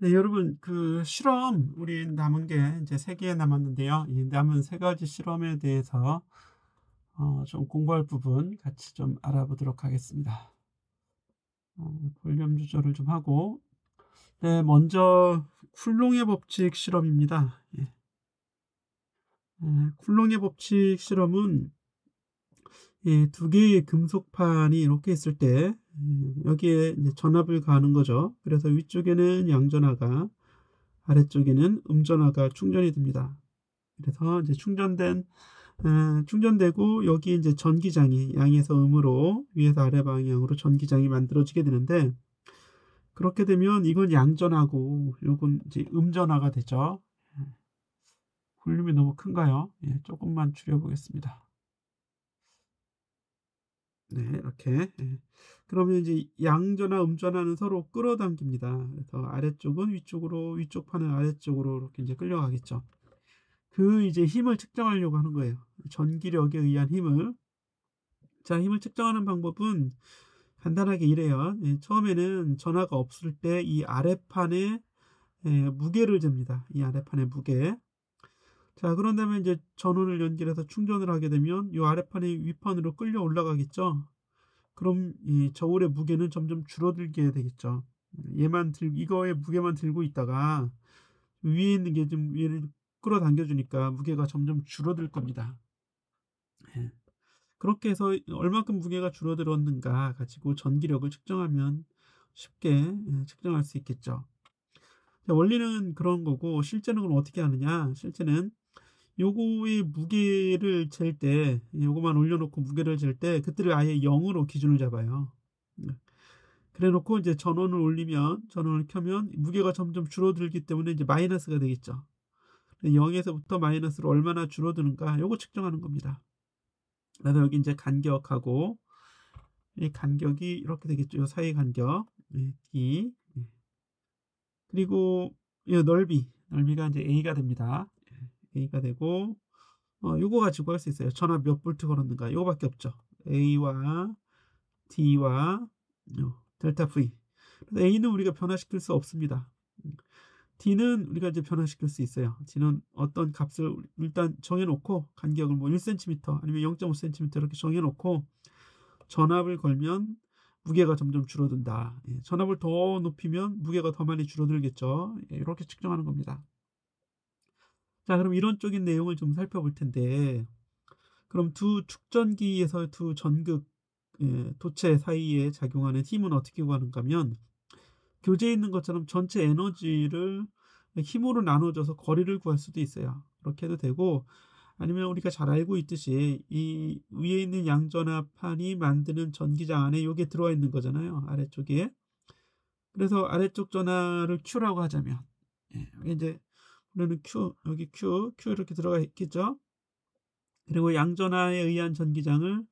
네, 여러분, 그 실험, 우리 남은 게 이제 3개 남았는데요. 이 남은 3가지 실험에 대해서 좀 공부할 부분 같이 좀 알아보도록 하겠습니다. 볼륨 조절을 좀 하고. 네, 먼저 쿨롱의 법칙 실험입니다. 예. 쿨롱의 법칙 실험은 두 개의 금속판이 이렇게 있을 때 여기에 이제 전압을 가하는 거죠. 그래서 위쪽에는 양전하가, 아래쪽에는 음전하가 충전이 됩니다. 그래서 이제 충전되고 여기 이제 전기장이 양에서 음으로 위에서 아래 방향으로 전기장이 만들어지게 되는데, 그렇게 되면 이건 양전하고 요건 이제 음전하가 되죠. 예, 볼륨이 너무 큰가요? 예, 조금만 줄여보겠습니다. 네, 이렇게. 예. 그러면 이제 양전하, 음전하는 서로 끌어당깁니다. 그래서 아래쪽은 위쪽으로, 위쪽 판은 아래쪽으로 이렇게 이제 끌려가겠죠. 그 이제 힘을 측정하려고 하는 거예요. 전기력에 의한 힘을. 자, 힘을 측정하는 방법은 간단하게 이래요. 처음에는 전하가 없을 때 이 아래판에 무게를 잽니다. 이 아래판의 무게. 자, 그런 다음에 이제 전원을 연결해서 충전을 하게 되면 이 아래판이 위판으로 끌려 올라가겠죠. 그럼 이 저울의 무게는 점점 줄어들게 되겠죠. 이거의 무게만 들고 있다가 위에 있는 게 좀 위를 끌어당겨 주니까 무게가 점점 줄어들 겁니다. 예. 그렇게 해서 얼마큼 무게가 줄어들었는가 가지고 전기력을 측정하면 쉽게 측정할 수 있겠죠. 자, 원리는 그런 거고, 실제는 그럼 어떻게 하느냐? 실제는 요거의 무게를 잴 때, 요거만 올려놓고 무게를 잴 때 그때를 아예 0으로 기준을 잡아요. 그래 놓고 이제 전원을 켜면 무게가 점점 줄어들기 때문에 이제 마이너스가 되겠죠. 0에서부터 마이너스로 얼마나 줄어드는가 요거 측정하는 겁니다. 그래서 여기 이제 간격하고, 이 간격이 이렇게 되겠죠. 요 사이 간격, D. 그리고 이 넓이가 이제 A가 됩니다. A가 되고, 요거 가지고 할 수 있어요. 전압 몇 볼트 걸었는가 요거밖에 없죠. A와 D와 델타 V. 그래서 A는 우리가 변화시킬 수 없습니다. D는 우리가 이제 변화시킬 수 있어요. D는 어떤 값을 일단 정해놓고, 간격을 뭐 1cm 아니면 0.5cm 이렇게 정해놓고 전압을 걸면 무게가 점점 줄어든다. 전압을 더 높이면 무게가 더 많이 줄어들겠죠. 이렇게 측정하는 겁니다. 자, 그럼 이론적인 내용을 좀 살펴볼 텐데, 그럼 두 축전기에서 두 전극 도체 사이에 작용하는 힘은 어떻게 구하는가 하면, 교재에 있는 것처럼 전체 에너지를 힘으로 나눠줘서 거리를 구할 수도 있어요. 그렇게 해도 되고, 아니면 우리가 잘 알고 있듯이 이 위에 있는 양전하판이 만드는 전기장 안에 요게 들어와 있는 거잖아요. 아래쪽에. 그래서 아래쪽 전하를 Q라고 하자면, 여기 이제 우리는 여기 Q 이렇게 들어가 있겠죠. 그리고 양전하에 의한 전기장을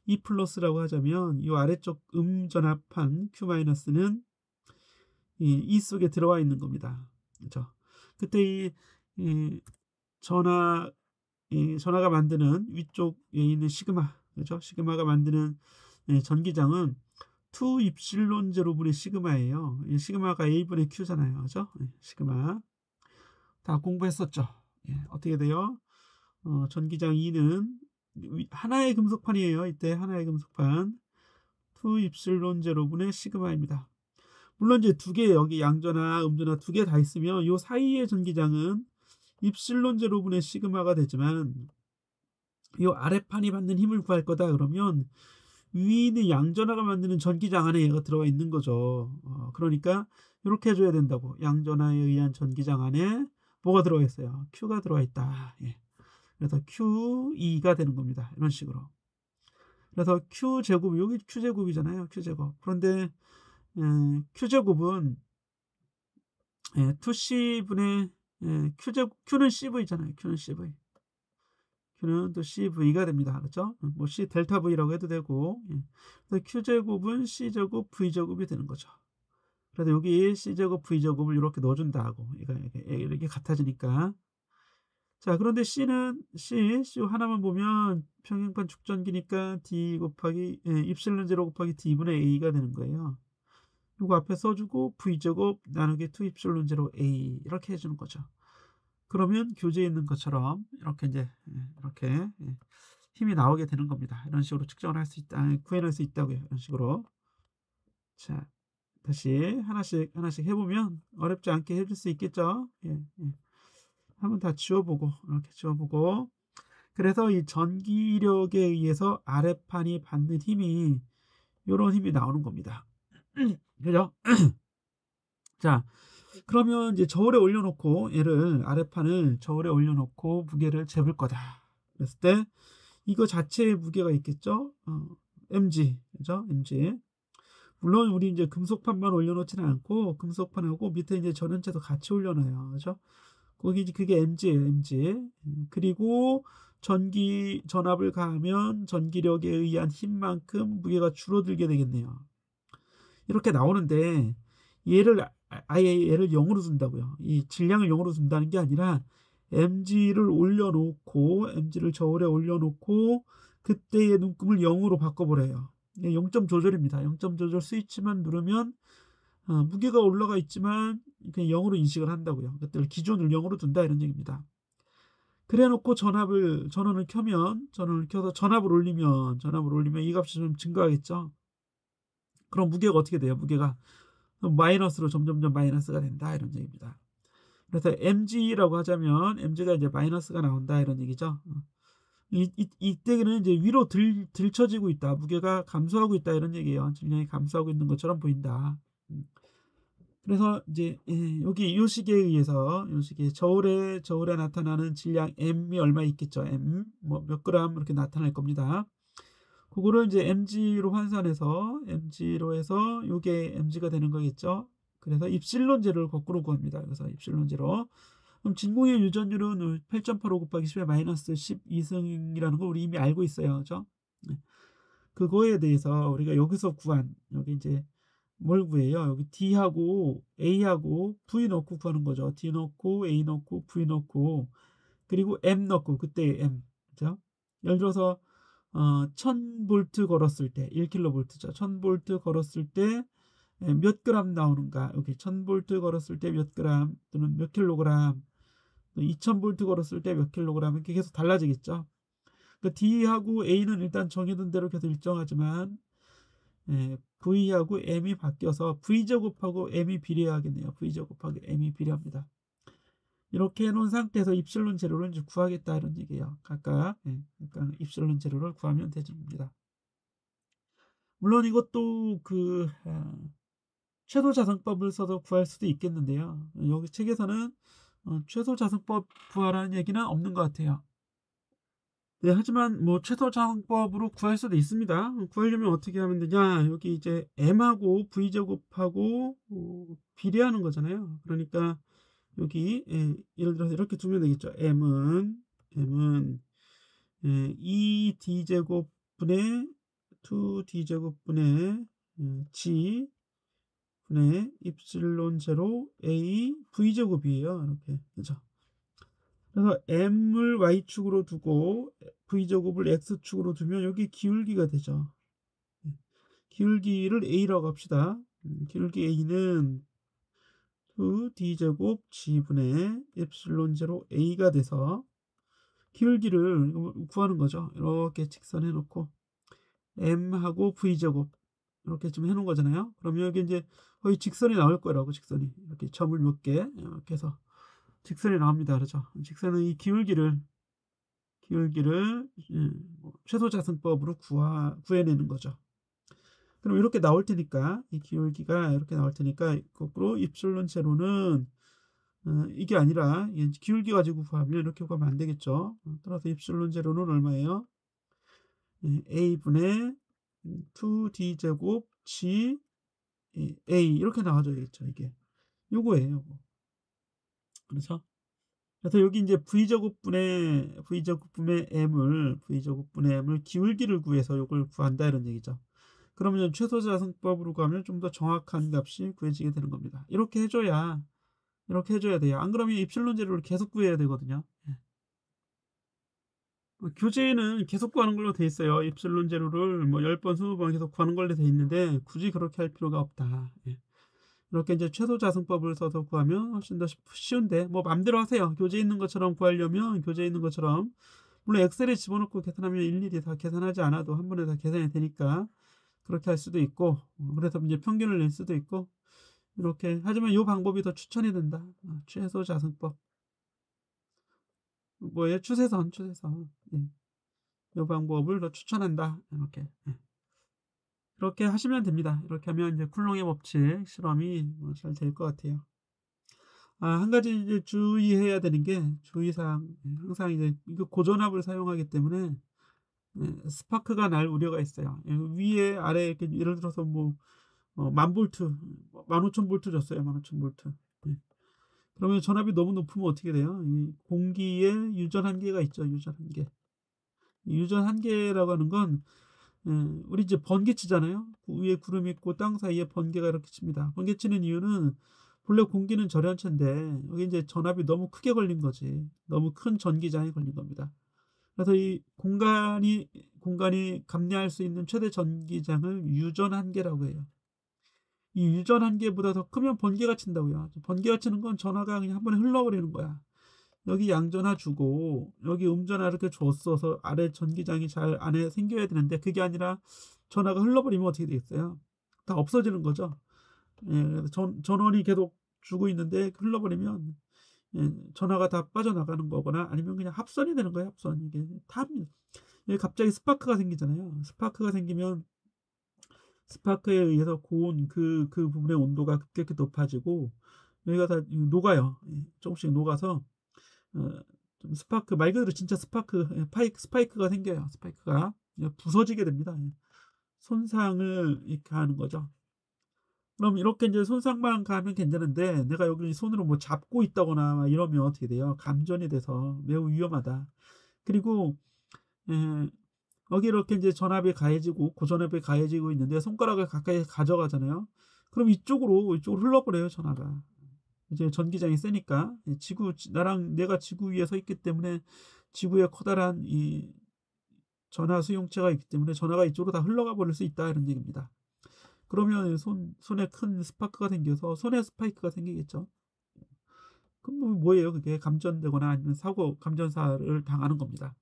E 플러스라고 하자면 이 아래쪽 음전하판 Q 마이너스는 이 E 속에 들어와 있는 겁니다. 그렇죠? 그때 이 전하 전하가 만드는 위쪽에 있는 시그마, 그렇죠? 시그마가 만드는 전기장은 2 입실론 제로분의 시그마예요. 이 시그마가 A분의 Q잖아요. 그죠? 시그마. 다 공부했었죠. 어떻게 돼요? 전기장 E는 하나의 금속판이에요. 이때 하나의 금속판. 2 입실론 제로분의 시그마입니다. 물론 이제 두 개, 여기 양전하, 음전하 두 개 다 있으면 요 사이의 전기장은 입실론 제로분의 시그마가 되지만, 이 아래판이 받는 힘을 구할 거다 그러면 위에 있는 양전하가 만드는 전기장 안에 얘가 들어가 있는 거죠. 그러니까 이렇게 해줘야 된다고. 양전하에 의한 전기장 안에 뭐가 들어가 있어요? Q가 들어가 있다. 그래서 QE가 되는 겁니다. 이런 식으로. 그래서 Q제곱, 여기 Q제곱이잖아요. Q제곱. 그런데 Q제곱은 2C분의 Q제곱, Q는 CV잖아요. Q는 CV. Q는 또 CV가 됩니다. 그렇죠? 뭐 C 델타 V라고 해도 되고, 그래서 Q제곱은 C제곱 V제곱이 되는 거죠. 그래서 여기 C제곱 V제곱을 이렇게 넣어준다 하고, 이렇게 같아지니까. 자, 그런데 C 하나만 보면 평행판 축전기니까 D 곱하기 입실론 제로 곱하기 D분의 A가 되는 거예요. 요거 앞에 써주고 V제곱 나누기 2 입실론 제로 A 이렇게 해주는 거죠. 그러면 교재에 있는 것처럼 이렇게 이제 이렇게 힘이 나오게 되는 겁니다. 이런 식으로 측정을 할 수 있다, 구해낼 수 있다고요. 이런 식으로. 자, 다시 하나씩 하나씩 해보면 어렵지 않게 해줄 수 있겠죠. 한번 다 지워보고 이렇게 지워보고. 그래서 이 전기력에 의해서 아랫판이 받는 힘이 요런 힘이 나오는 겁니다. 그죠? 자, 그러면 이제 저울에 올려놓고 얘를 아랫판을 저울에 올려놓고 무게를 재볼 거다. 그랬을 때 이거 자체의 무게가 있겠죠? mg, 그죠? mg. 물론 우리 이제 금속판만 올려놓지는 않고 금속판하고 밑에 이제 전원체도 같이 올려놔요, 그죠? 거기 이제 그게 mg예요, mg. 그리고 전압을 가하면 전기력에 의한 힘만큼 무게가 줄어들게 되겠네요. 이렇게 나오는데 얘를 아예 얘를 0으로 둔다고요. 이 질량을 0으로 둔다는 게 아니라 mg를 올려놓고 mg를 저울에 올려놓고 그때의 눈금을 0으로 바꿔버려요. 0점 조절입니다. 0점 조절 스위치만 누르면 무게가 올라가 있지만 그냥 0으로 인식을 한다고요. 그때를 기준을 0으로 둔다 이런 얘기입니다. 그래놓고 전원을 켜서 전압을 올리면 이 값이 좀 증가하겠죠. 그럼 무게가 어떻게 돼요? 무게가 마이너스로 점점점 마이너스가 된다 이런 얘기입니다. 그래서 mg라고 하자면 mg가 이제 마이너스가 나온다 이런 얘기죠. 이때는 이제 위로 들쳐지고 있다, 무게가 감소하고 있다 이런 얘기예요. 질량이 감소하고 있는 것처럼 보인다. 그래서 이제 여기 요 식에 의해서 요 식에 저울에 나타나는 질량 m이 얼마 있겠죠. m 뭐 몇 그램 이렇게 나타날 겁니다. 그거를 이제 mg로 환산해서 mg로 해서 요게 mg가 되는 거겠죠. 그래서 입실론 제로를 거꾸로 구합니다. 그래서 입실론 제로. 그럼 진공의 유전율은 8.85 곱하기 10의 마이너스 12승이라는 거 우리 이미 알고 있어요. 그죠? 그거에 대해서 우리가 여기서 구한, 여기 이제 뭘 구해요? 여기 D하고 A하고 V 넣고 구하는 거죠. D 넣고 A 넣고 V 넣고 그리고 M 넣고 그때 M. 그죠? 예를 들어서 1000V 걸었을 때 1kV죠. 1000V 걸었을 때 몇 그램 나오는가? 여기 1000V 걸었을 때 몇 그램 또는 몇 킬로그램, 2000V 걸었을 때 몇 킬로그램 이렇게 계속 달라지겠죠. 그러니까 D하고 A는 일단 정해둔 대로 계속 일정하지만 V하고 M이 바뀌어서 V제곱하고 M이 비례하겠네요. V제곱하고 M이 비례합니다. 이렇게 해놓은 상태에서 입실론 제로를 이제 구하겠다 이런 얘기예요. 각각 입실론 제로를 구하면 되집니다. 물론 이것도 최소자성법을 써서 구할 수도 있겠는데요. 여기 책에서는 최소자성법 구하라는 얘기는 없는 것 같아요. 네, 하지만 뭐 최소자성법으로 구할 수도 있습니다. 구하려면 어떻게 하면 되냐? 여기 이제 m하고 v제곱하고 비례하는 거잖아요. 그러니까 여기 예를 들어서 이렇게 두면 되겠죠. m은 2d제곱 분의 2d제곱 분의 g 분의 입실론 제로 a v제곱이에요. 이렇게 그죠? 그래서 m을 y축으로 두고 v제곱을 x축으로 두면 여기 기울기가 되죠. 기울기를 a라고 합시다. 기울기 a는 2d제곱 g분의 epsilon 제로 a가 돼서 기울기를 구하는 거죠. 이렇게 직선해 놓고 m하고 v제곱 이렇게 좀 해놓은 거잖아요. 그러면 여기 이제 거의 직선이 나올 거라고, 직선이 이렇게 점을 몇 개 이렇게 해서 직선이 나옵니다. 그렇죠? 직선은 이 기울기를 최소자승법으로 구해내는 거죠. 그럼 이렇게 나올 테니까, 이 기울기가 이렇게 나올 테니까 거꾸로 입실론 제로는 이게 아니라 기울기 가지고 구하면 이렇게 구하면 안 되겠죠. 따라서 입실론 제로는 얼마예요? a분의 2d 제곱 g a 이렇게 나와줘야겠죠. 이게 요거예요. 요거. 그래서 여기 이제 v제곱분의 m을 기울기를 구해서 요걸 구한다 이런 얘기죠. 그러면 최소자승법으로 가면 좀 더 정확한 값이 구해지게 되는 겁니다. 이렇게 해줘야 돼요. 안 그러면 입실론 제로를 계속 구해야 되거든요. 교재에는 계속 구하는 걸로 돼 있어요. 입실론 제로를 뭐 10번, 20번 계속 구하는 걸로 돼 있는데 굳이 그렇게 할 필요가 없다. 이렇게 이제 최소자승법을 써서 구하면 훨씬 더 쉬운데 뭐 맘대로 하세요. 교재에 있는 것처럼 구하려면 교재에 있는 것처럼 물론 엑셀에 집어넣고 계산하면 일일이 다 계산하지 않아도 한 번에 다 계산이 되니까 그렇게 할 수도 있고 그래서 이제 평균을 낼 수도 있고 이렇게 하지만 이 방법이 더 추천이 된다. 최소자승법 뭐예요? 추세선 예. 이 방법을 더 추천한다. 이렇게 그렇게 하시면 됩니다. 이렇게 하면 이제 쿨롱의 법칙 실험이 잘 될 것 같아요. 한 가지 이제 주의해야 되는 게 주의사항 항상 이제 이거 고전압을 사용하기 때문에 스파크가 날 우려가 있어요. 위에 아래 이렇게 예를 들어서 뭐 10,000볼트 15,000볼트 줬어요. 15,000볼트. 그러면 전압이 너무 높으면 어떻게 돼요? 이 공기에 유전 한계가 있죠. 유전 한계. 유전 한계라고 하는 건 우리 이제 번개 치잖아요. 그 위에 구름 있고 땅 사이에 번개가 이렇게 칩니다. 번개 치는 이유는 본래 공기는 절연체인데 여기 이제 전압이 너무 크게 걸린 거지. 너무 큰 전기장이 걸린 겁니다. 그래서 이 공간이 감내할 수 있는 최대 전기장을 유전 한계라고 해요. 이 유전 한계보다 더 크면 번개가 친다고요. 번개가 치는 건 전하가 그냥 한 번에 흘러버리는 거야. 여기 양전하 주고 여기 음전하 이렇게 줬어서 아래 전기장이 잘 안에 생겨야 되는데 그게 아니라 전하가 흘러버리면 어떻게 되겠어요? 다 없어지는 거죠. 그래서 전원이 계속 주고 있는데 흘러버리면 전하가 다 빠져나가는 거거나 아니면 그냥 합선이 되는 거예요. 합선. 이게 탑니다. 갑자기 스파크가 생기잖아요. 스파크가 생기면 스파크에 의해서 고온 그 부분의 온도가 급격히 높아지고 여기가 다 녹아요. 조금씩 녹아서 좀 스파크 말 그대로 진짜 스파이크가 생겨요. 스파이크가 부서지게 됩니다. 손상을 이렇게 하는 거죠. 그럼 이렇게 이제 손상만 가면 괜찮은데 내가 여기 손으로 뭐 잡고 있다거나 막 이러면 어떻게 돼요? 감전이 돼서 매우 위험하다. 그리고 여기 이렇게 이제 전압이 가해지고 고전압이 가해지고 있는데 손가락을 가까이 가져가잖아요. 그럼 이쪽으로 흘러버려요 전하가. 이제 전기장이 세니까 내가 지구 위에 서 있기 때문에 지구에 커다란 이 전하 수용체가 있기 때문에 전하가 이쪽으로 다 흘러가 버릴 수 있다 이런 얘기입니다. 그러면 손에 큰 스파크가 생겨서 손에 스파이크가 생기겠죠. 그럼 뭐예요? 그게 감전되거나 아니면 감전사를 당하는 겁니다.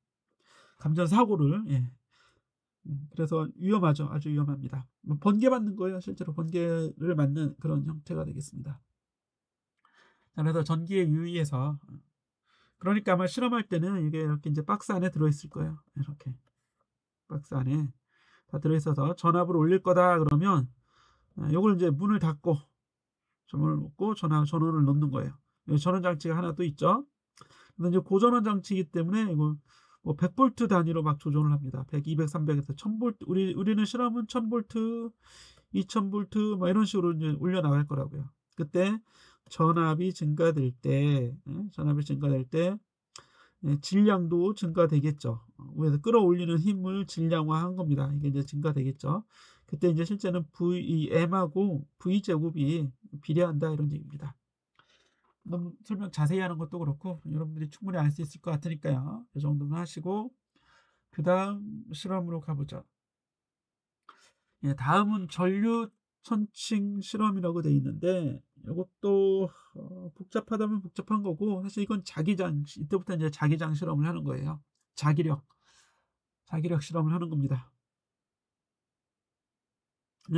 감전사고를 그래서 위험하죠. 아주 위험합니다. 번개 맞는 거예요. 실제로 번개를 맞는 그런 형태가 되겠습니다. 그래서 전기에 유의해서 그러니까 아마 실험할 때는 이게 이렇게 이제 박스 안에 들어있을 거예요. 이렇게 박스 안에 다 들어있어서 전압을 올릴 거다 그러면 요걸 이제 문을 닫고 전원을 넣는 거예요. 전원 장치가 하나 또 있죠. 근데 이제 고전원 장치이기 때문에 이거 뭐 100볼트 단위로 막 조정을 합니다. 100, 200, 300에서 1000볼트 우리는 실험은 1000볼트, 2000볼트 막 이런 식으로 이제 올려 나갈 거라고요. 그때 전압이 증가될 때 질량도 증가되겠죠. 그래서 끌어올리는 힘을 질량화한 겁니다. 이게 이제 증가되겠죠. 그때 이제 실제는 M하고 V제곱이 비례한다 이런 얘기입니다. 너무 설명 자세히 하는 것도 그렇고 여러분들이 충분히 알 수 있을 것 같으니까요. 이 정도만 하시고 그 다음 실험으로 가보죠. 다음은 전류천칭 실험이라고 돼 있는데 이것도 복잡하다면 복잡한 거고 사실 이건 이때부터 이제 자기장 실험을 하는 거예요. 자기력 실험을 하는 겁니다.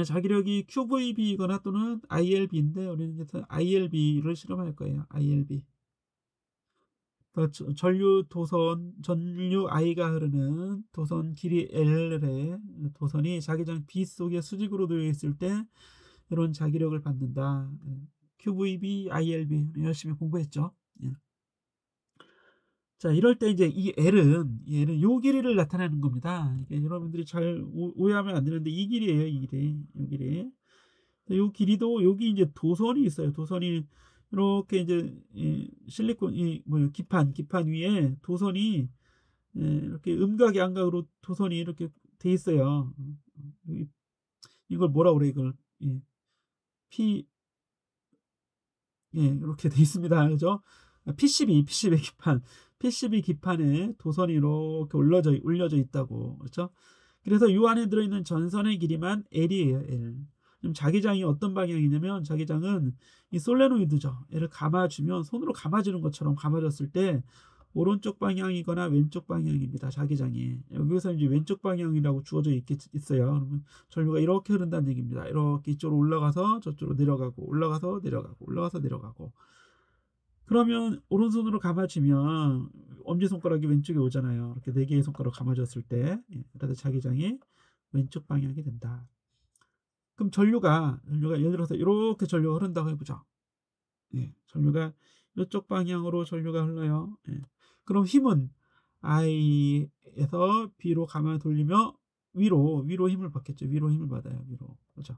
자기력이 QVB이거나 또는 ILB인데 우리는 이제 ILB를 실험할 거예요. ILB. 전류 I가 흐르는 도선 길이 L의 도선이 자기장 B 속에 수직으로 되어 있을 때 이런 자기력을 받는다. QVB, ILB 열심히 공부했죠. 자, 이럴 때 이제 이 L은 요 길이를 나타내는 겁니다. 이게 여러분들이 잘 오해하면 안 되는데 이 길이에요. 이 길이. 요 길이도 여기 이제 도선이 있어요. 도선이 이렇게 이제 실리콘 기판 위에 도선이 이렇게 음각양각으로 도선이 이렇게 돼 있어요. 이걸 뭐라 그래 이걸 P 이렇게 돼 있습니다. 그죠? PCB 기판에 도선이 이렇게 올려져 있다고. 그렇죠? 그래서 이 안에 들어있는 전선의 길이만 L이에요. L. 그럼 자기장이 어떤 방향이냐면 자기장은 이 솔레노이드죠. 얘를 감아주면 손으로 감아주는 것처럼 감아줬을 때 오른쪽 방향이거나 왼쪽 방향입니다. 자기장이. 여기서 이제 왼쪽 방향이라고 주어져 있어요. 그러면 전류가 이렇게 흐른다는 얘기입니다. 이렇게 이쪽으로 올라가서 저쪽으로 내려가고 올라가서 내려가고 올라가서 내려가고. 그러면 오른손으로 감아주면 엄지손가락이 왼쪽에 오잖아요. 이렇게 4개의 손가락 감아줬을 때. 그래서 자기장이 왼쪽 방향이 된다. 그럼 전류가 예를 들어서 이렇게 전류가 흐른다고 해보죠. 전류가 이쪽 방향으로 전류가 흘러요. 그럼 힘은 I에서 B로 감아 돌리며 위로 힘을 받겠죠. 위로 힘을 받아요. 위로. 그렇죠.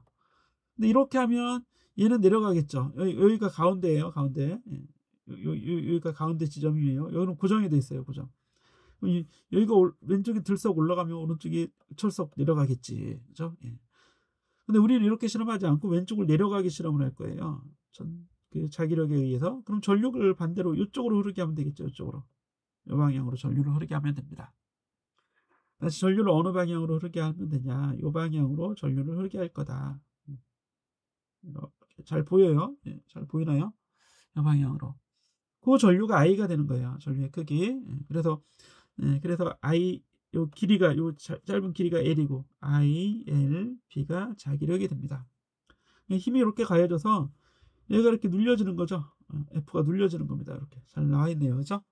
근데 이렇게 하면 얘는 내려가겠죠. 여기가 가운데예요. 가운데. 여기가 가운데 지점이에요. 여기는 고정이 돼 있어요. 고정. 여기가 왼쪽이 들썩 올라가면 오른쪽이 철썩 내려가겠지. 그죠? 근데 우리는 이렇게 실험하지 않고 왼쪽을 내려가게 실험을 할 거예요. 그 자기력에 의해서. 그럼 전류를 반대로 이쪽으로 흐르게 하면 되겠죠. 이쪽으로. 이 방향으로 전류를 흐르게 하면 됩니다. 다시 전류를 어느 방향으로 흐르게 하면 되냐. 이 방향으로 전류를 흐르게 할 거다. 이렇게 잘 보여요? 잘 보이나요? 이 방향으로. 그 전류가 I가 되는 거예요. 전류의 크기. 그래서 I 요 길이가 짧은 길이가 L이고 I, L, B가 자기력이 됩니다. 힘이 이렇게 가해져서 얘가 이렇게 눌려지는 거죠. F가 눌려지는 겁니다. 이렇게 잘 나와 있네요. 그죠?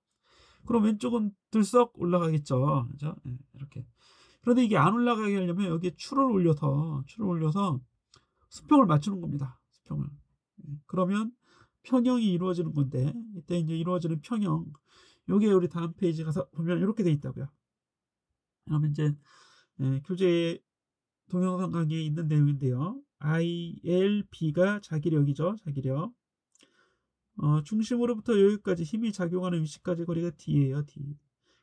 그럼 왼쪽은 들썩 올라가겠죠. 그죠? 이렇게. 그런데 이게 안 올라가게 하려면 여기에 줄을 올려서 수평을 맞추는 겁니다. 수평을. 그러면 평형이 이루어지는 건데 이때 이제 이루어지는 평형 요게 우리 다음 페이지 가서 보면 이렇게 돼 있다고요. 그러면 이제 교재 동영상 강의에 있는 내용인데요. ILB가 자기력이죠. 자기력. 중심으로부터 여기까지 힘이 작용하는 위치까지 거리가 D예요. D.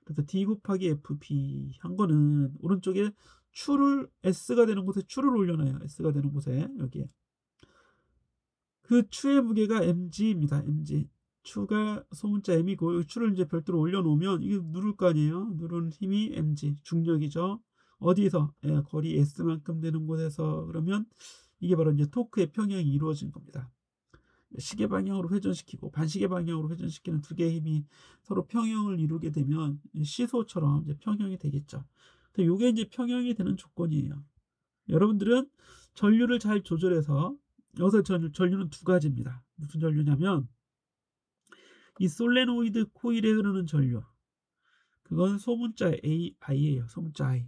그래서 D 곱하기 FB 한 거는 오른쪽에 추를 S가 되는 곳에 추를 올려놔요. S가 되는 곳에 여기에. 그 추의 무게가 mg입니다. mg. 추가 소문자 m이고 이 추를 이제 별도로 올려놓으면 이게 누를 거 아니에요. 누르는 힘이 mg. 중력이죠. 어디서? 거리 s만큼 되는 곳에서 그러면 이게 바로 이제 토크의 평형이 이루어진 겁니다. 시계 방향으로 회전시키고 반시계 방향으로 회전시키는 두 개의 힘이 서로 평형을 이루게 되면 시소처럼 이제 평형이 되겠죠. 이게 이제 평형이 되는 조건이에요. 여러분들은 전류를 잘 조절해서 여기서 전류는 두 가지입니다. 무슨 전류냐면 이 솔레노이드 코일에 흐르는 전류. 그건 소문자 I예요. 소문자 I.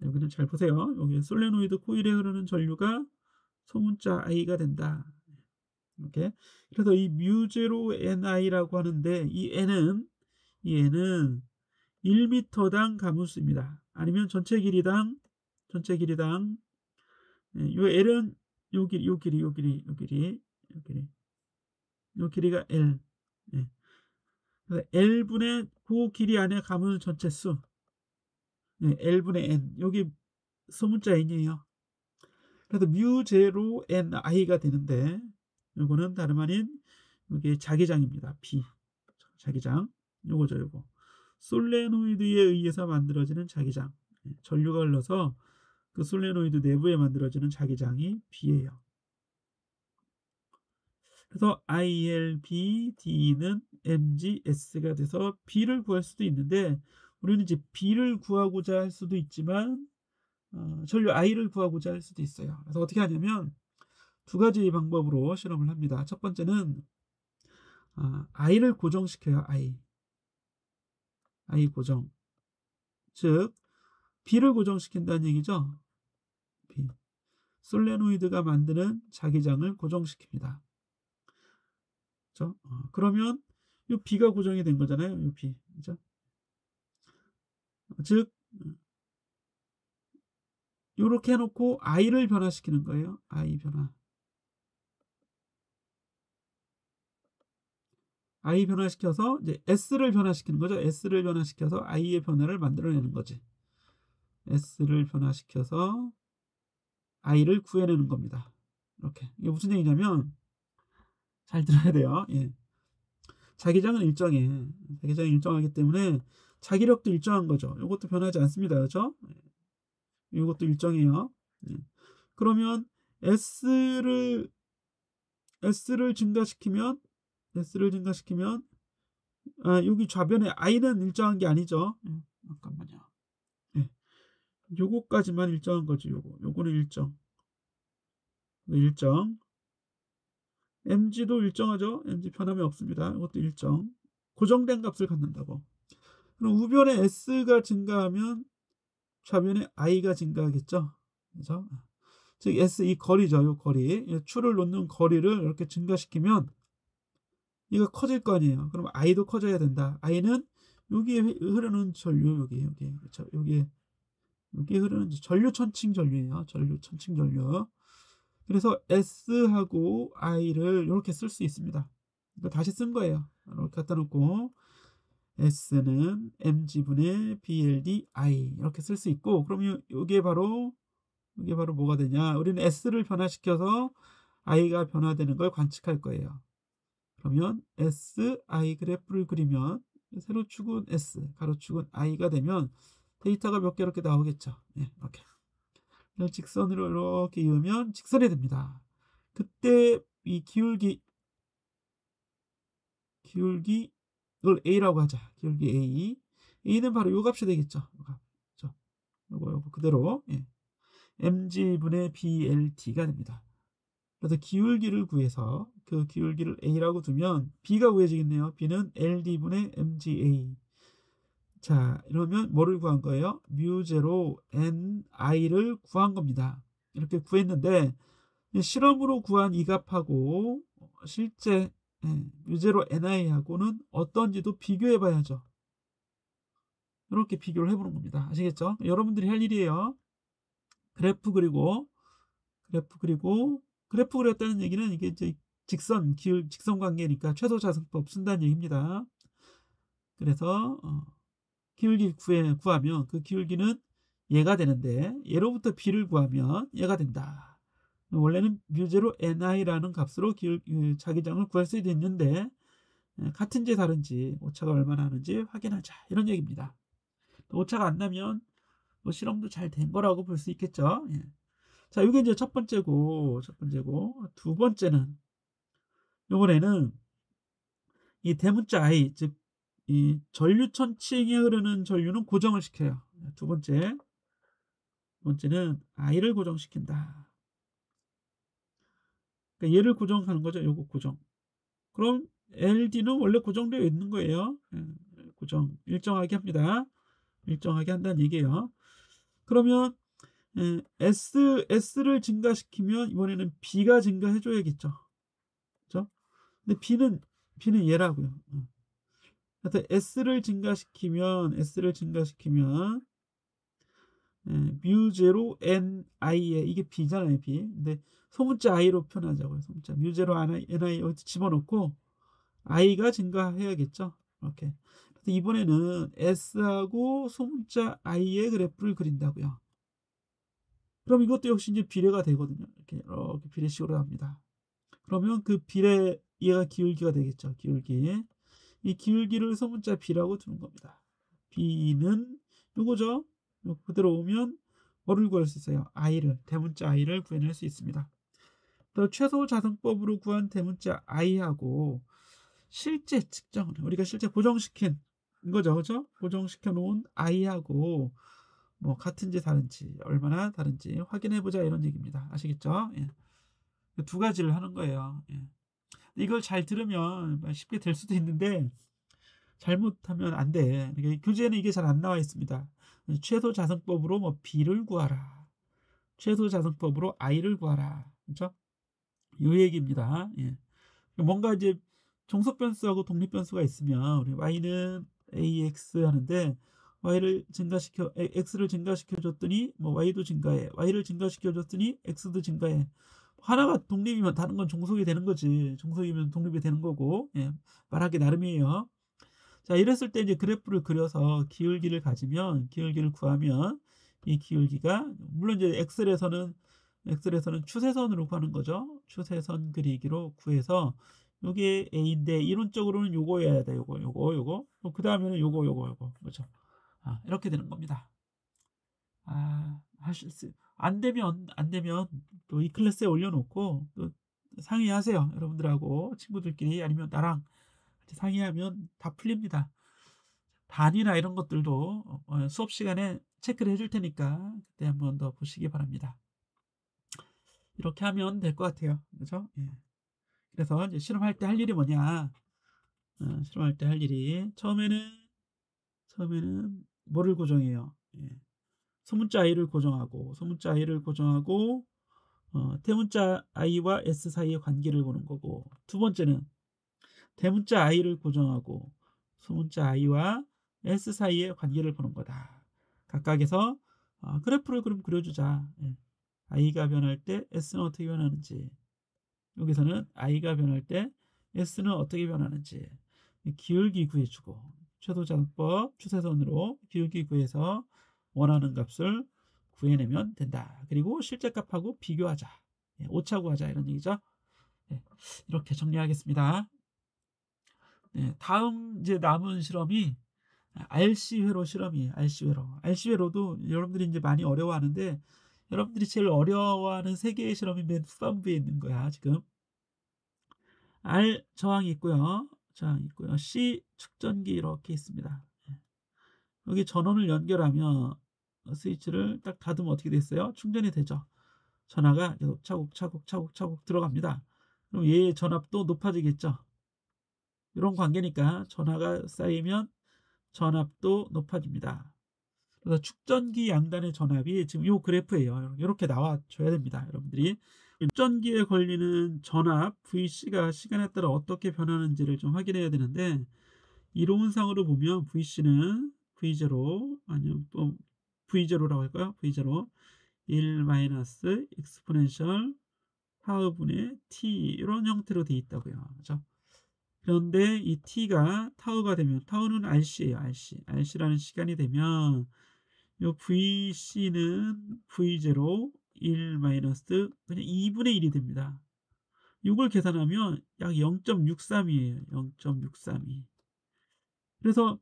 여기는 잘 보세요. 여기 솔레노이드 코일에 흐르는 전류가 소문자 I가 된다. 이렇게. 그래서 이 뮤제로 NI라고 하는데 이 N은 1m당 가무수입니다. 아니면 전체 길이당 요 L은 요 길이가 L. 그래서 L분의 그 길이 안에 가무는 전체 수. L분의 N. 여기 소문자 N이에요. 그래서 뮤제로 NI가 되는데 요거는 다름 아닌 이게 자기장입니다. B. 자기장. 요거죠. 솔레노이드에 의해서 만들어지는 자기장. 전류가 흘러서 그 솔레노이드 내부에 만들어지는 자기장이 B예요. 그래서 ILBD는 MGS가 돼서 B를 구할 수도 있는데 우리는 이제 B를 구하고자 할 수도 있지만 전류 I를 구하고자 할 수도 있어요. 그래서 어떻게 하냐면 두 가지 방법으로 실험을 합니다. 첫 번째는 I를 고정시켜요. I 고정. 즉 B를 고정시킨다는 얘기죠. B. 솔레노이드가 만드는 자기장을 고정시킵니다. 그렇죠? 그러면 이 B가 고정이 된 거잖아요. 이 B. 그죠? 즉 이렇게 해놓고 I를 변화시키는 거예요. I 변화. I 변화시켜서 이제 S를 변화시키는 거죠. S를 변화시켜서 I의 변화를 만들어내는 거지. S를 변화시켜서 I를 구해내는 겁니다. 이렇게. 이게 무슨 얘기냐면 잘 들어야 돼요. 자기장은 일정해. 자기장이 일정하기 때문에 자기력도 일정한 거죠. 이것도 변하지 않습니다. 그렇죠? 이것도 일정해요. 그러면 S를 증가시키면 여기 좌변에 i는 일정한 게 아니죠. 잠깐만요. 예. 요거까지만 일정한 거지. 요거는 일정. mg도 일정하죠. mg 변함이 없습니다. 이것도 일정. 고정된 값을 갖는다고. 그럼 우변에 s가 증가하면 좌변에 i가 증가하겠죠. 그죠? 즉 s 이 거리죠. 요 거리. 추를 놓는 거리를 이렇게 증가시키면 이거 커질 거 아니에요. 그럼 i도 커져야 된다. i는 여기에 흐르는 전류, 여기 그렇죠. 여기에 흐르는 전류 천칭 전류예요. 전류 천칭 전류. 그래서 S하고 I를 이렇게 쓸 수 있습니다. 이거 다시 쓴 거예요. 이렇게 갖다 놓고 S는 mg분의 BLD I 이렇게 쓸 수 있고, 그럼 이게 바로 뭐가 되냐? 우리는 S를 변화시켜서 I가 변화되는 걸 관측할 거예요. 그러면 SI 그래프를 그리면 세로축은 S, 가로축은 I가 되면 데이터가 몇 개 이렇게 나오겠죠. 이렇게. 직선으로 이렇게 이으면 직선이 됩니다. 그때 이 기울기 이걸 A라고 하자. 기울기 A는 바로 요 값이 되겠죠. 요거 그대로 mg분의 BLT가 됩니다. 그래서 기울기를 구해서 그 기울기를 A라고 두면 B가 구해지겠네요. B는 LD분의 MGA. 자, 이러면 뭐를 구한 거예요? 뮤제로 NI를 구한 겁니다. 이렇게 구했는데 실험으로 구한 이 값하고 실제 뮤제로 NI하고는 어떤지도 비교해 봐야죠. 이렇게 비교를 해보는 겁니다. 아시겠죠? 여러분들이 할 일이에요. 그래프 그리고 그래프 그렸다는 얘기는 이게 이제 직선 관계니까 최소 자승법 쓴다는 얘기입니다. 그래서 기울기 구하면 그 기울기는 얘가 되는데 얘로부터 b를 구하면 얘가 된다. 원래는 뮤제로 ni라는 값으로 자기장을 구할 수도 있는데 같은지 다른지 오차가 얼마나 하는지 확인하자, 이런 얘기입니다. 오차가 안 나면 뭐 실험도 잘 된 거라고 볼 수 있겠죠. 자, 이게 이제 첫 번째고 두 번째는 이번에는 이 대문자 I, 즉 이 전류천칭에 흐르는 전류는 고정을 시켜요. 두 번째는 I를 고정시킨다. 그러니까 얘를 고정하는 거죠. 요거 고정. 그럼 LD는 원래 고정되어 있는 거예요. 고정 일정하게 합니다. 일정하게 한다는 얘기예요. 그러면 S를 증가시키면 이번에는 B가 증가해 줘야겠죠. 그렇죠? 근데 B는 얘라고요. 그래서 S를 증가시키면 뮤제로 NI에 이게 B잖아요. B. 근데 소문자 I로 표현하자고요. 소문자 뮤제로 NI 여기 집어넣고 I가 증가해야겠죠. 이렇게. 그래서 이번에는 S하고 소문자 I의 그래프를 그린다고요. 그럼 이것도 역시 이제 비례가 되거든요. 이렇게 비례식으로 합니다. 그러면 그 비례, 얘가 기울기가 되겠죠. 기울기. 이 기울기를 소문자 B라고 두는 겁니다. B는 요거죠. 요 그대로 오면 뭐를 구할 수 있어요? 대문자 I를 구해낼 수 있습니다. 또 최소 자승법으로 구한 대문자 I하고 실제 측정을 우리가 실제 고정시킨 거죠. 그죠? 고정시켜 놓은 I하고 뭐 같은지 다른지, 얼마나 다른지 확인해 보자, 이런 얘기입니다. 아시겠죠? 두 가지를 하는 거예요. 이걸 잘 들으면 쉽게 될 수도 있는데 잘못하면 안 돼. 그러니까 교재에는 이게 잘 안 나와 있습니다. 최소 자승법으로 뭐 B를 구하라. 최소 자승법으로 I를 구하라. 그렇죠? 이 얘기입니다. 뭔가 이제 종속 변수하고 독립 변수가 있으면 우리 Y는 AX 하는데 X를 증가시켜 줬더니 뭐 Y도 증가해. Y를 증가시켜 줬더니 X도 증가해. 하나가 독립이면 다른 건 종속이 되는 거지. 종속이면 독립이 되는 거고. 말하기 나름이에요. 자, 이랬을 때 이제 그래프를 그려서 기울기를 구하면 이 기울기가 물론 이제 엑셀에서는 추세선으로 구하는 거죠. 추세선 그리기로 구해서 요게 A인데 이론적으로는 요거여야 돼. 요거. 그 다음에는 요거. 그렇죠. 이렇게 되는 겁니다. 안 되면 또 이 클래스에 올려놓고 또 상의하세요. 여러분들하고 친구들끼리 아니면 나랑 같이 상의하면 다 풀립니다. 단위나 이런 것들도 수업 시간에 체크를 해줄 테니까 그때 한번 더 보시기 바랍니다. 이렇게 하면 될 것 같아요. 그죠? 예. 그래서 이제 실험할 때 할 일이 뭐냐? 실험할 때 할 일이 처음에는 뭐를 고정해요? 예. 소문자 i를 고정하고 대문자 i와 s 사이의 관계를 보는 거고, 두 번째는 대문자 i를 고정하고 소문자 i와 s 사이의 관계를 보는 거다. 각각에서 그래프를 그럼 그려주자. 예. i가 변할 때 s는 어떻게 변하는지, 여기서는 i가 변할 때 s는 어떻게 변하는지 기울기 구해주고, 최소작법 추세선으로 기울기 구해서 원하는 값을 구해내면 된다. 그리고 실제값하고 비교하자. 예, 오차 구하자 이런 얘기죠. 예, 이렇게 정리하겠습니다. 네, 다음 이제 남은 실험이 RC회로 실험이에요. RC회로도 여러분들이 이제 많이 어려워하는데, 여러분들이 제일 어려워하는 세 개의 실험이 맨 후반부에 있는 거야. 지금 R 저항이 있고요. C 축전기 이렇게 있습니다. 예. 여기 전원을 연결하면 스위치를 딱 닫으면 어떻게 됐어요? 충전이 되죠. 전압가 계속 차곡차곡 들어갑니다. 그럼 얘의 전압도 높아지겠죠. 이런 관계니까 전압가 쌓이면 전압도 높아집니다. 그래서 축전기 양단의 전압이 지금 이 그래프예요. 이렇게 나와줘야 됩니다. 여러분들이 축전기에 걸리는 전압 VC가 시간에 따라 어떻게 변하는지를 좀 확인해야 되는데, 이론상으로 보면 VC는 V0 아니면 또 V0라고 할까요? V0 1 마이너스 익스포넨셜 타우분의 t 이런 형태로 되어 있다고요. 그죠? 그런데 이 t가 타우가 되면, 타우는 RC예요. RC라는 시간이 되면 요 VC는 V0 1 마이너스 그냥 2분의 1이 됩니다. 이걸 계산하면 약 0.63이에요. 0.632. 그래서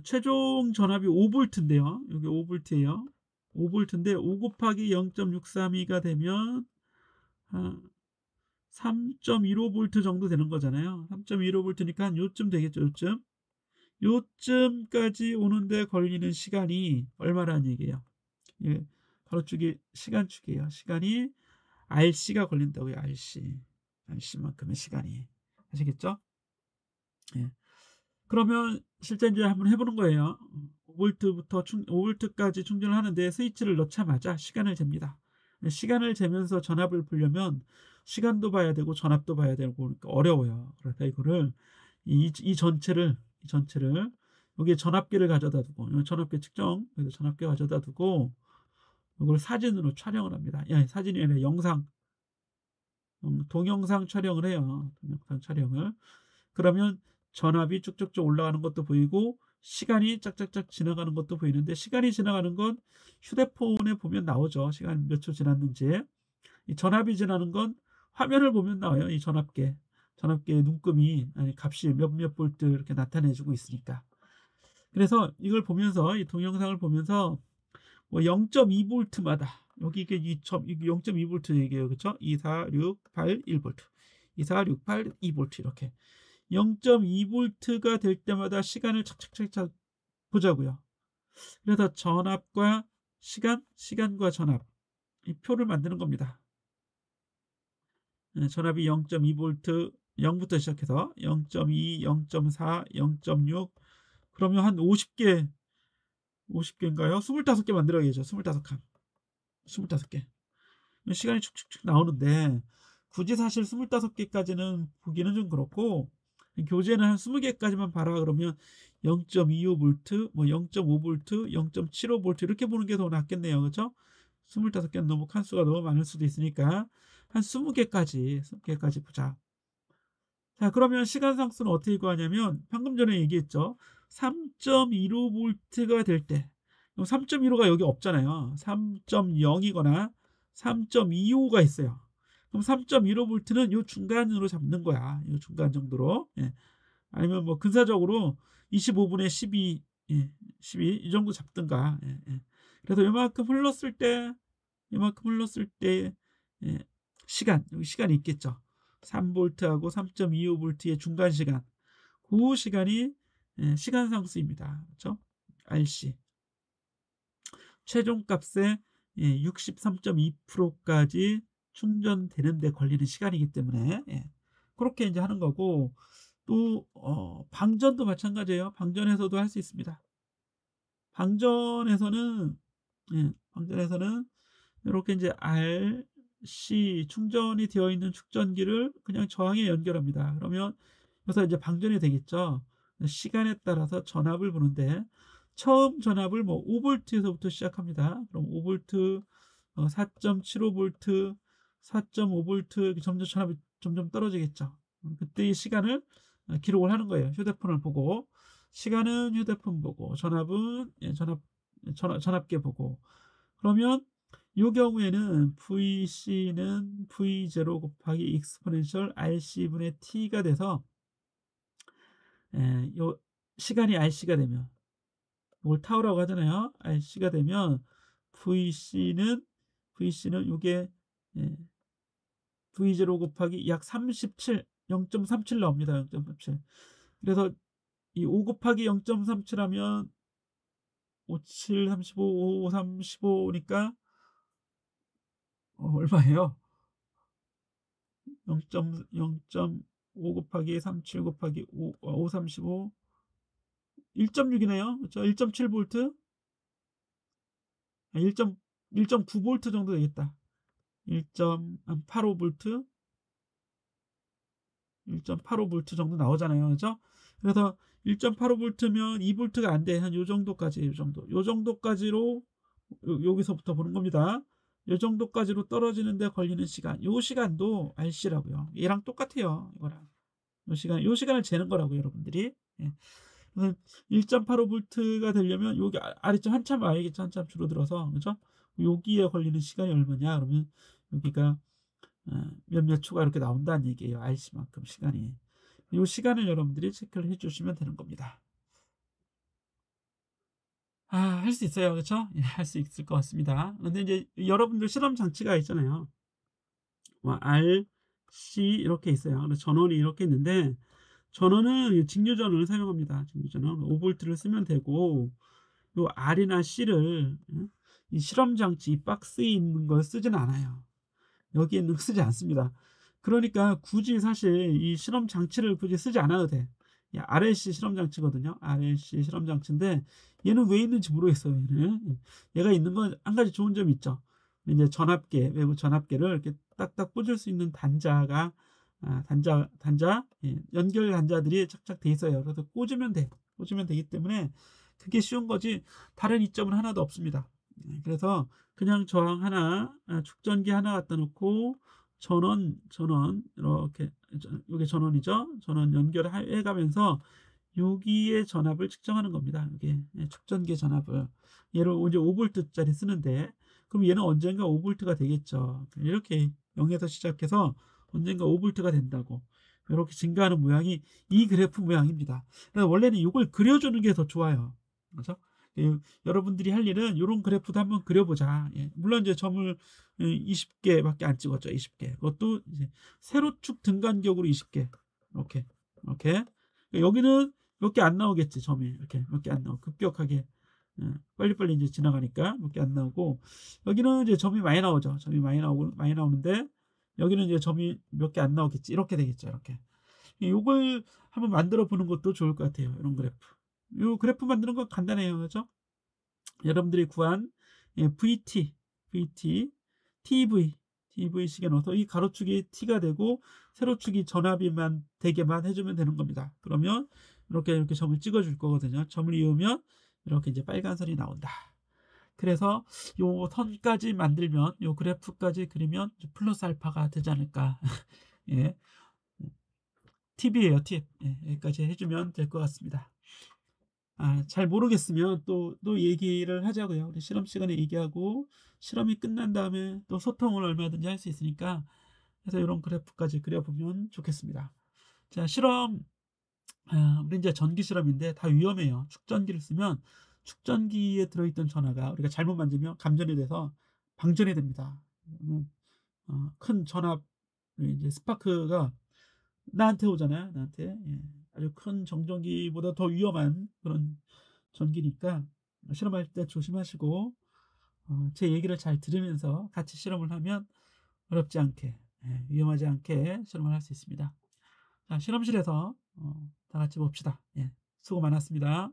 최종 전압이 5V인데요. 여기 5V예요. 5V인데 5 곱하기 0.632가 되면 3.15V 정도 되는 거잖아요. 3.15V니까 한 요쯤 되겠죠. 요쯤까지 오는데 걸리는 시간이 얼마라는 얘기예요. 예, 가로축이 시간축이에요. 시간이 RC가 걸린다고요. RC만큼의 시간이. 아시겠죠? 예. 그러면 실제 이제 한번 해보는 거예요. 5V까지 충전을 하는데 스위치를 넣자마자 시간을 잽니다. 시간을 재면서 전압을 보려면 시간도 봐야 되고 전압도 봐야 되고 그러니까 어려워요. 그러니까 이거를 이 전체를 여기에 전압계를 가져다 두고, 전압계 측정, 그래서 전압계 가져다 두고 이걸 사진으로 촬영을 합니다. 사진이 아니라 영상, 동영상 촬영을 해요. 동영상 촬영을. 그러면 전압이 쭉쭉쭉 올라가는 것도 보이고 시간이 짝짝짝 지나가는 것도 보이는데, 시간이 지나가는 건 휴대폰에 보면 나오죠. 시간 몇 초 지났는지. 이 전압이 지나는 건 화면을 보면 나와요. 이 전압계 눈금이 값이 몇몇 볼트 이렇게 나타내주고 있으니까. 그래서 이걸 보면서, 이 동영상을 보면서 뭐 0.2V마다 여기 이게 0.2V 얘기예요. 그렇죠? 2, 4, 6, 8, 1V. 2, 4, 6, 8, 2V 이렇게 0.2V가 될 때마다 시간을 착착착착 보자고요. 그래서 전압과 시간과 전압, 이 표를 만드는 겁니다. 전압이 0.2V 0부터 시작해서 0.2, 0.4, 0.6 그러면 한 50개인가요? 25개 만들어야죠. 25칸. 25개. 시간이 축축축 나오는데 굳이 사실 25개까지는 보기는 좀 그렇고, 교재는 한 20개까지만 봐라 그러면 0.25V, 뭐 0.5V, 0.75V 이렇게 보는 게 더 낫겠네요. 그렇죠? 25개는 너무 칸수가 너무 많을 수도 있으니까 한 20개까지 보자. 자, 그러면 시간 상수는 어떻게 구하냐면 방금 전에 얘기했죠. 3.15V가 될 때, 3.15가 여기 없잖아요. 3.0이거나 3.25가 있어요. 그럼 3.15V는 요 중간으로 잡는 거야. 요 중간 정도로. 예. 아니면 뭐 근사적으로 25분의 12, 이 정도 잡든가. 예. 그래서 요만큼 흘렀을 때 이만큼 흘렀을 때 예, 시간, 여기 시간이 있겠죠. 3볼트하고 3.25볼트의 중간 시간, 그 시간이 시간 상수입니다. 그렇죠? RC 최종값의 63.2%까지 충전되는 데 걸리는 시간이기 때문에 그렇게 이제 하는 거고, 또 방전도 마찬가지예요. 방전에서도 할 수 있습니다. 방전에서는 방전에서는 이렇게 이제 RC 충전이 되어 있는 축전기를 그냥 저항에 연결합니다. 그러면 그래서 이제 방전이 되겠죠. 시간에 따라서 전압을 보는데, 처음 전압을 뭐 5볼트에서부터 시작합니다. 그럼 5볼트, 4.75볼트, 4.5볼트 점점 전압이 점점 떨어지겠죠. 그때 이 시간을 기록을 하는 거예요. 휴대폰을 보고, 시간은 휴대폰 보고, 전압은 전압계 보고. 그러면 이 경우에는 VC는 V0 곱하기 익스포넨셜 RC분의 T가 돼서 요 시간이 RC가 되면, 이걸 타우라고 하잖아요. RC가 되면 VC는 요게 V0 곱하기 약 37, 0.37 나옵니다. 0.37. 그래서 이 5 곱하기 0.37 하면 5, 7, 35, 5, 35니까 얼마예요? 0.5 곱하기 37 곱하기 5, 35, 1.6이네요. 그렇죠? 1.7볼트, 1.9볼트 정도 되겠다. 1.85볼트, 1.85볼트 정도 나오잖아요. 그죠? 그래서 1.85볼트면 2볼트가 안 돼. 한 요 정도까지, 요 정도까지로 여기서부터 보는 겁니다. 요 정도까지로 떨어지는데 걸리는 시간, 요 시간도 RC라고요. 얘랑 똑같아요. 이거랑. 요 시간을 재는 거라고요, 여러분들이. 예. 1.85볼트가 되려면 여기 아래쪽 한참 와야겠죠. 한참 줄어들어서. 그죠? 여기에 걸리는 시간이 얼마냐? 그러면 여기가 몇몇 초가 이렇게 나온다는 얘기예요. RC만큼 시간이. 이 시간을 여러분들이 체크를 해주시면 되는 겁니다. 할 수 있어요. 그렇죠? 예, 할 수 있을 것 같습니다. 근데 이제 여러분들 실험 장치가 있잖아요. R, C 이렇게 있어요. 그래서 전원이 이렇게 있는데, 전원은 직류 전원을 사용합니다. 직류 전원 5볼트를 쓰면 되고, 요 R이나 C를 이 실험 장치 이 박스에 있는 걸 쓰진 않아요. 여기에 있는 거 쓰지 않습니다. 그러니까 굳이 사실 이 실험 장치를 굳이 쓰지 않아도 돼. RLC 실험 장치거든요. RLC 실험 장치인데 얘는 왜 있는지 모르겠어요. 얘가 있는 건 한 가지 좋은 점이 있죠. 이제 전압계, 외부 전압계를 이렇게 딱딱 꽂을 수 있는 단자가 연결 단자들이 착착 돼 있어요. 그래서 꽂으면 되기 때문에 그게 쉬운 거지 다른 이점은 하나도 없습니다. 그래서 그냥 저항 하나, 축전기 하나 갖다 놓고 전원 이렇게, 이게 전원이죠. 전원 연결해 가면서 여기에 전압을 측정하는 겁니다. 이게 축전기 전압을, 얘를 이제 5볼트짜리 쓰는데, 그럼 얘는 언젠가 5볼트가 되겠죠. 이렇게 0에서 시작해서 언젠가 5볼트가 된다고 이렇게 증가하는 모양이 이 그래프 모양입니다. 그래서 원래는 이걸 그려주는 게 더 좋아요. 그렇죠? 여러분들이 할 일은 이런 그래프도 한번 그려보자. 물론 이제 점을 20개밖에 안 찍었죠. 20개. 그것도 이제 세로축 등간격으로 20개. 이렇게. 여기는 몇 개 안 나오겠지. 점이 이렇게 몇 개 안 나오고 급격하게 빨리빨리 이제 지나가니까 몇 개 안 나오고, 여기는 이제 점이 많이 나오죠. 점이 많이 나오는데 여기는 이제 점이 몇 개 안 나오겠지. 이렇게 되겠죠. 이렇게. 요걸 한번 만들어 보는 것도 좋을 것 같아요. 이런 그래프. 요 그래프 만드는 건 간단해요. 그죠? 여러분들이 구한 VT, TV식에 넣어서 이 가로축이 T가 되고 세로축이 전압이만 되게만 해주면 되는 겁니다. 그러면 이렇게 점을 찍어줄 거거든요. 점을 이으면 이렇게 이제 빨간 선이 나온다. 그래서 요 선까지 만들면, 요 그래프까지 그리면 플러스 알파가 되지 않을까. 예. 팁이에요, 팁. 여기까지 해주면 될 것 같습니다. 잘 모르겠으면 또 얘기를 하자고요. 우리 실험 시간에 얘기하고 실험이 끝난 다음에 또 소통을 얼마든지 할 수 있으니까, 그래서 이런 그래프까지 그려보면 좋겠습니다. 자, 실험, 우리 이제 전기 실험인데 다 위험해요. 축전기를 쓰면 축전기에 들어있던 전하가 우리가 잘못 만지면 감전이 돼서 방전이 됩니다. 큰 전압 이제 스파크가 나한테 오잖아요. 나한테. 예. 아주 큰 정전기보다 더 위험한 그런 전기니까 실험할 때 조심하시고 제 얘기를 잘 들으면서 같이 실험을 하면 어렵지 않게 위험하지 않게 실험을 할 수 있습니다. 자, 실험실에서 다 같이 봅시다. 예. 수고 많았습니다.